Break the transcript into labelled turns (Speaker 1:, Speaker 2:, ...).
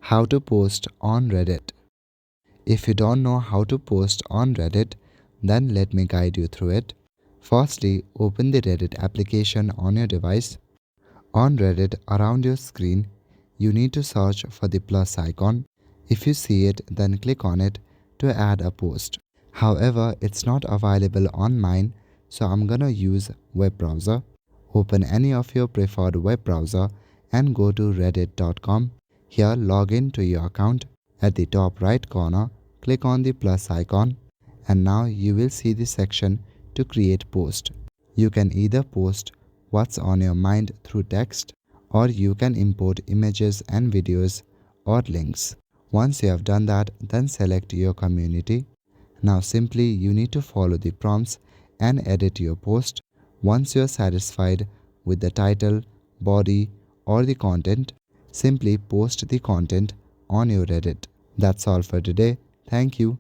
Speaker 1: How to post on Reddit. If you don't know how to post on Reddit, then let me guide you through it. Firstly, open the Reddit application on your device. On Reddit, around your screen, you need to search for the plus icon. If you see it, then click on it to add a post. However, it's not available on mine, so I'm gonna use web browser. Open any of your preferred web browser and go to reddit.com. Here, log in to your account. At the top right corner, click on the plus icon, and now you will see the section to create post. You can either post what's on your mind through text, or you can import images and videos or links. Once you have done that, then select your community. Now simply you need to follow the prompts and edit your post. Once you are satisfied with the title, body, or the content, simply post the content on your Reddit. That's all for today. Thank you.